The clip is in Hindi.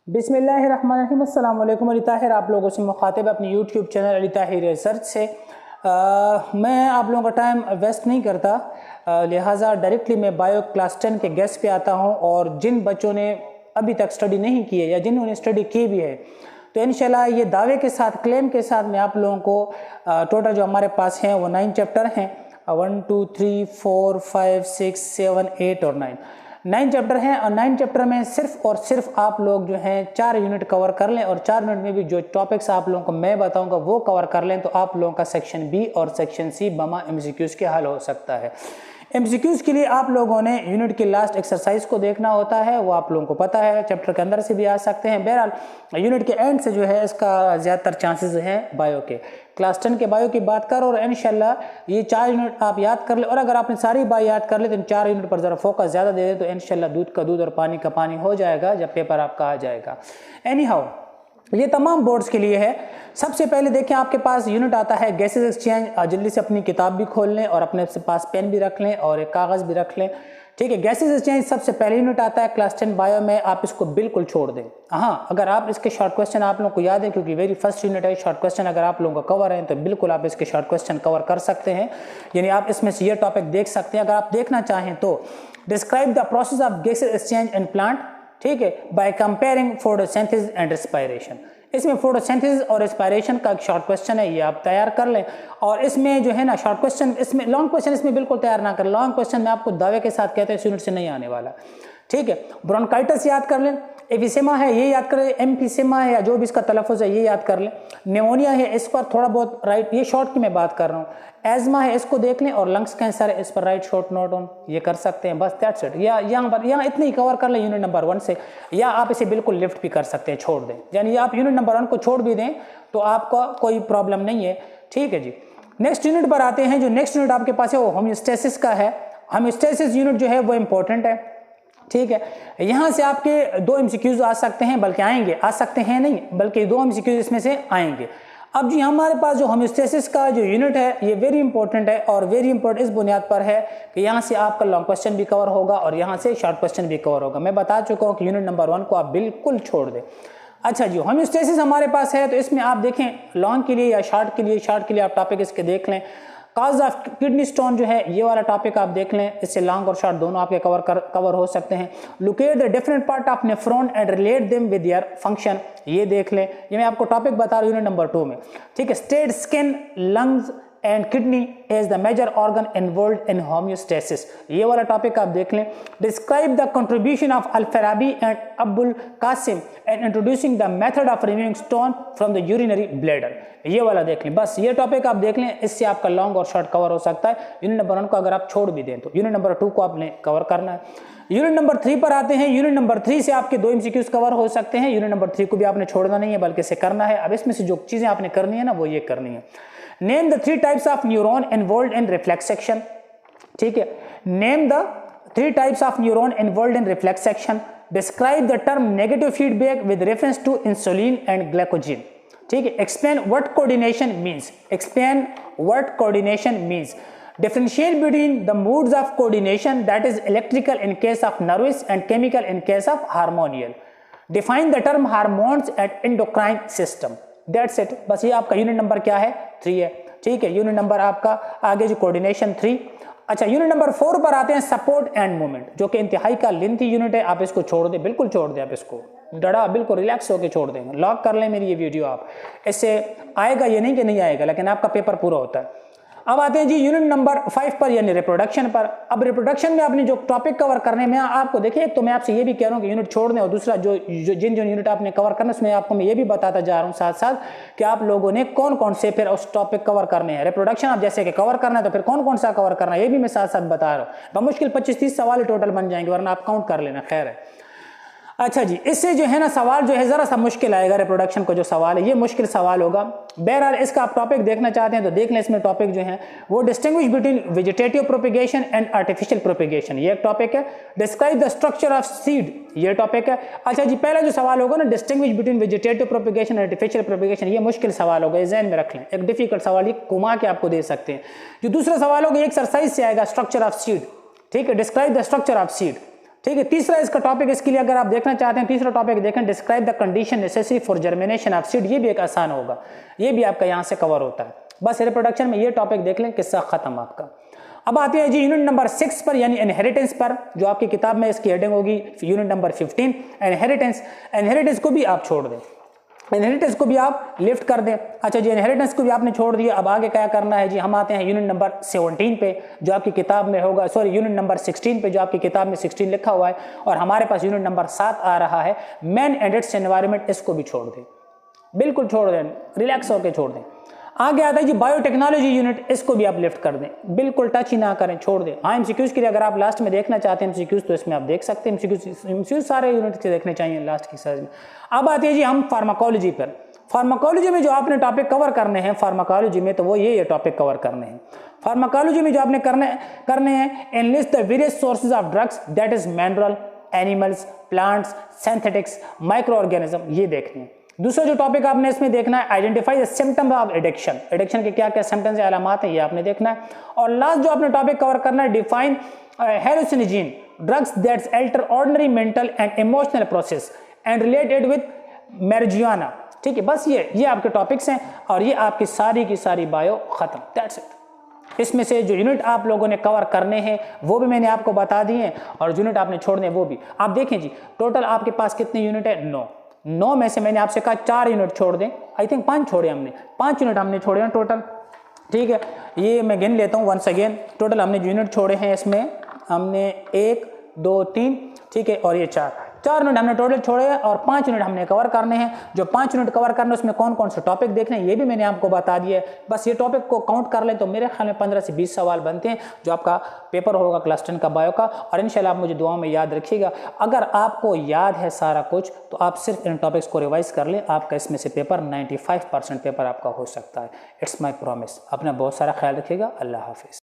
बिस्मिल्लाहिर्रहमानिर्रहीम। अस्सलाम वालेकुम। अली ताहिर आप लोगों से मुखातिब अपनी YouTube channel Ali Tahir research से। मैं आप लोगों का टाइम वेस्ट नहीं करता, लिहाजा डायरेक्टली मैं बायो क्लास 10 के गेस्ट पे आता हूं। और जिन बच्चों ने अभी तक स्टडी नहीं की है या जिन्होंने स्टडी की भी है, तो इंशाल्लाह ये दावे के साथ, क्लेम के साथ मैं आप लोगों को टोटल जो हमारे पास हैं वो 9 चैप्टर हैं। 1 2 3 4 5 6 7 8 और 9 चैप्टर हैं। और 9 चैप्टर में सिर्फ और सिर्फ आप लोग जो हैं 4 यूनिट कवर कर लें, और 4 यूनिट में भी जो टॉपिक्स आप लोगों को मैं बताऊंगा वो कवर कर लें, तो आप लोगों का सेक्शन बी और सेक्शन सी बमा एमसीक्यूज के हल हो सकता है। एमसीक्यूज के लिए आप लोगों ने यूनिट की लास्ट एक्सरसाइज को देखना होता है, वो आप लोगों को पता है, चैप्टर के अंदर से भी आ सकते हैं। बहरहाल यूनिट के एंड से जो है इसका ज़्यादातर चांसेस हैं बायो के। क्लास 10 के बायो की बात कर, और इंशाल्लाह ये 4 यूनिट आप याद कर ले, और अगर आपने सारी बायो याद कर ले तो इन 4 यूनिट पर ज़रा फोकस ज़्यादा दे दे तो इंशाल्लाह दूध का दूध और पानी का पानी हो जाएगा जब पेपर आपका आ जाएगा। एनी हाउ, ये तमाम बोर्ड्स के लिए है। सबसे पहले देखें, आपके पास यूनिट आता है गैसेस एक्सचेंज। जल्दी से अपनी किताब भी खोल लें और अपने पास पेन भी रख लें और एक कागज़ भी रख लें, ठीक है। गैसेस एक्सचेंज सबसे पहले यूनिट आता है क्लास 10 बायो में, आप इसको बिल्कुल छोड़ दें। हाँ, अगर आप इसके शॉर्ट क्वेश्चन आप लोगों को याद है, क्योंकि वेरी फर्स्ट यूनिट है, शॉर्ट क्वेश्चन अगर आप लोगों को कवर है तो बिल्कुल आप इसके शॉर्ट क्वेश्चन कवर कर सकते हैं, यानी आप इसमें से ये टॉपिक देख सकते हैं। अगर आप देखना चाहें तो describe the process of gases exchange in plant, ठीक है, by comparing photosynthesis and respiration. इसमें फोटोसिंथेसिस और रेस्पिरेशन का एक शॉर्ट क्वेश्चन है, ये आप तैयार कर लें। और इसमें जो है ना शॉर्ट क्वेश्चन, इसमें लॉन्ग क्वेश्चन इसमें बिल्कुल तैयार ना करें। लॉन्ग क्वेश्चन मैं आपको दावे के साथ कहते हैं इस यूनिट से नहीं आने वाला, ठीक है। ब्रोंकाइटिस याद कर लें, एफिसेमा है ये याद कर लें, एम्फिसेमा है या जो भी इसका तलफ़ुज़ है ये याद कर लें, निमोनिया है इस पर थोड़ा बहुत राइट, ये शॉर्ट की मैं बात कर रहा हूँ, एज़मा है इसको देख लें, और लंग्स कैंसर है इस पर राइट शॉर्ट नोट ऑन, ये कर सकते हैं, बस दैट्स इट। या यहाँ इतने ही कवर कर लें यूनिट नंबर 1 से, या आप इसे बिल्कुल लिफ्ट भी कर सकते हैं, छोड़ दें, यानी आप यूनिट नंबर 1 को छोड़ भी दें तो आपका कोई प्रॉब्लम नहीं है, ठीक है जी। नेक्स्ट यूनिट पर आते हैं। जो नेक्स्ट यूनिट आपके पास है वो होम्योस्टेसिस का है। होम्योस्टेसिस यूनिट जो है वो इंपॉर्टेंट है, ठीक है। यहाँ से आपके 2 एमसीक्यूज आ सकते हैं, बल्कि आएंगे, आ सकते हैं नहीं बल्कि 2 एमसीक्यूज इसमें से आएंगे। अब जी हमारे पास जो होम्योस्टेसिस का जो यूनिट है ये वेरी इंपॉर्टेंट है, और वेरी इंपॉर्टेंट इस बुनियाद पर है कि यहाँ से आपका लॉन्ग क्वेश्चन भी कवर होगा और यहाँ से शॉर्ट क्वेश्चन भी कवर होगा। मैं बता चुका हूँ कि यूनिट नंबर 1 को आप बिल्कुल छोड़ दें। अच्छा जी, होम्योस्टेसिस हमारे पास है, तो इसमें आप देखें लॉन्ग के लिए या शॉर्ट के लिए आप टॉपिक इसके देख लें। काज ऑफ किडनी स्टोन जो है ये वाला टॉपिक आप देख लें, इससे लॉन्ग और शॉर्ट दोनों आपके कवर हो सकते हैं। Locate the different part of nephron and relate them with their function, ये देख लें, ये मैं आपको टॉपिक बता रहा हूँ यूनिट नंबर 2 में, ठीक है। State skin, lungs and kidney as the major organ involved in homeostasis, ये वाला टॉपिक आप देख लें। Describe the contribution of Al-Farabi and Abdul Qasim and introducing the method of removing stone from the urinary bladder, ये वाला देख लें। बस ये टॉपिक आप देख लें, इससे आपका लॉन्ग और शॉर्ट कवर हो सकता है। यूनिट नंबर 1 को अगर आप छोड़ भी दें तो यूनिट नंबर 2 को आपने कवर करना है। यूनिट नंबर 3 पर आते हैं। यूनिट नंबर 3 से आपके 2 एमसीक्यूज कवर हो सकते हैं। यूनिट नंबर 3 को भी आपने छोड़ना नहीं है बल्कि इसे करना है। अब इसमें से जो चीजें आपने करनी है ना वो ये करनी है। Name the 3 types of neuron involved in reflex action, ठीक है। Name the 3 types of neuron involved in reflex action. Describe the term negative feedback with reference to insulin and glycogen, ठीक है। Explain what coordination means, explain what coordination means. Differentiate between the modes of coordination, that is electrical in case of nervous and chemical in case of hormonal. Define the term hormones and endocrine system. That's it. बस ये आपका यूनिट नंबर क्या है, 3 है, ठीक है। यूनिट नंबर आपका आगे जो कोऑर्डिनेशन 3। अच्छा, यूनिट नंबर 4 पर आते हैं, सपोर्ट एंड मूवमेंट, जो कि इंतहाई का लेंथी यूनिट है। आप इसको छोड़ दें, बिल्कुल छोड़ दें, आप इसको डरा बिल्कुल रिलैक्स होकर छोड़ देंगे। लॉक कर लें मेरी ये वीडियो आप, इससे आएगा ये नहीं कि नहीं आएगा, लेकिन आपका पेपर पूरा होता है। अब आते हैं जी यूनिट नंबर 5 पर, यानी रिप्रोडक्शन पर। अब रिप्रोडक्शन में आपने जो टॉपिक कवर करने में आपको देखिए, एक तो मैं आपसे ये भी कह रहा हूँ कि यूनिट छोड़ दें, और दूसरा जिन यूनिट आपने कवर करना उसमें आपको मैं ये भी बताता जा रहा हूँ साथ साथ कि आप लोगों ने कौन कौन से फिर उस टॉपिक कवर करने हैं। रिप्रोडक्शन आप जैसे कि कवर करना है तो फिर कौन कौन सा कवर करना है ये भी मैं साथ साथ बता रहा हूँ। बमुश्किल 25-30 सवाल टोटल बन जाएंगे, वरना आप काउंट कर लेना, खैर है। अच्छा जी, इससे जो है ना सवाल जो है जरा सा मुश्किल आएगा। रिप्रोडक्शन को जो सवाल है ये मुश्किल सवाल होगा। बहरहाल इसका आप टॉपिक देखना चाहते हैं तो देख लें। इसमें टॉपिक जो है वो distinguish between vegetative propagation and artificial propagation, ये एक टॉपिक है। Describe the structure of seed, ये टॉपिक है। अच्छा जी, पहला जो सवाल होगा ना, distinguish between vegetative propagation artificial propagation, ये मुश्किल सवाल होगा, ये ज़हन में रख लें। एक डिफिकल्ट सवाल, ये घुमा के आपको दे सकते हैं। जो दूसरा सवाल होगा एक्सरसाइज से आएगा, स्ट्रक्चर ऑफ सीड, ठीक है। Describe the structure of seed, ठीक है। तीसरा इसका टॉपिक, इसके लिए अगर आप देखना चाहते हैं तीसरा टॉपिक देखें, describe the condition necessary for germination of seed. ये भी एक आसान होगा, ये भी आपका यहाँ से कवर होता है। बस रिप्रोडक्शन में ये टॉपिक देख लें, किस्सा खत्म आपका। अब आते हैं जी यूनिट नंबर 6 पर, यानी इनहेरिटेंस पर, जो आपकी किताब में इसकी हेडिंग होगी यूनिट नंबर 15 इनहेरिटेंस। इनहेरिटेंस को भी आप छोड़ दें, इनहेरिटेंस को भी आप लिफ्ट कर दें। अच्छा जी, इनहेरिटेंस को भी आपने छोड़ दिया, अब आगे क्या करना है जी, हम आते हैं यूनिट नंबर 17 पे जो आपकी किताब में होगा, सॉरी यूनिट नंबर 16 पे जो आपकी किताब में 16 लिखा हुआ है, और हमारे पास यूनिट नंबर 7 आ रहा है मैन एंड इट्स एनवायरनमेंट। इसको भी छोड़ दें, बिल्कुल छोड़ दें, रिलैक्स होकर छोड़ दें। आगे आता है जी बायोटेक्नोलॉजी यूनिट, इसको भी आप लिफ्ट कर दें, बिल्कुल टच ही ना करें, छोड़ दें। हाँ, एमसीक्यूज के लिए अगर आप लास्ट में देखना चाहते हैं एमसीक्यूज, तो इसमें आप देख सकते हैं एमसीक्यूज सारे यूनिट के देखने चाहिए लास्ट की सर्च में। अब आती है जी हम फार्माकोलॉजी पर। फार्माकोलॉजी में जो आपने टॉपिक कवर करने हैं फार्माकोलॉजी में, तो वो ये टॉपिक कवर करने हैं। फार्माकोलॉजी में जो आपने करने हैं, analyst the various sources of drugs, that is mineral, animals, plants, synthetics, micro organism, ये देखने हैं। दूसरा जो टॉपिक आपने इसमें देखना है, identify the symptoms of addiction. Addiction के क्या क्या सिम्टम्स या अलामात हैं, ये आपने देखना है। और लास्ट जो आपने टॉपिक कवर करना है, define hallucinogen drugs that's alter ordinary mental and emotional process and related with marijuana. ठीक है, बस ये आपके टॉपिक्स हैं, और ये आपकी सारी की सारी बायो खत्म, दैट्स इट। इसमें से जो यूनिट आप लोगों ने कवर करने हैं वो भी मैंने आपको बता दिए हैं, और यूनिट आपने छोड़ने वो भी। आप देखें जी, टोटल आपके पास कितने यूनिट है? 9 में से मैंने आपसे कहा 4 यूनिट छोड़ दें, आई थिंक 5 छोड़े हमने, 5 यूनिट हमने छोड़े हैं टोटल। ठीक है, ये मैं गिन लेता हूँ वंस अगेन। टोटल हमने यूनिट छोड़े हैं इसमें, हमने 1 2 3, ठीक है, और ये 4 यूनिट हमने टोटल छोड़े हैं, और 5 यूनिट हमने कवर करने हैं। जो 5 यूनिट कवर करने हैं उसमें कौन कौन से टॉपिक देखने हैं ये भी मैंने आपको बता दिया है। बस ये टॉपिक को काउंट कर लें तो मेरे ख्याल में 15 से 20 सवाल बनते हैं जो आपका पेपर होगा क्लास 10 का बायो का। और इंशाल्लाह आप मुझे दुआओं में याद रखिएगा। अगर आपको याद है सारा कुछ तो आप सिर्फ इन टॉपिक्स को रिवाइज कर लें, आपका इसमें से पेपर 95% पेपर आपका हो सकता है। It's my promise. अपना बहुत सारा ख्याल रखिएगा। अल्लाह हाफिज़।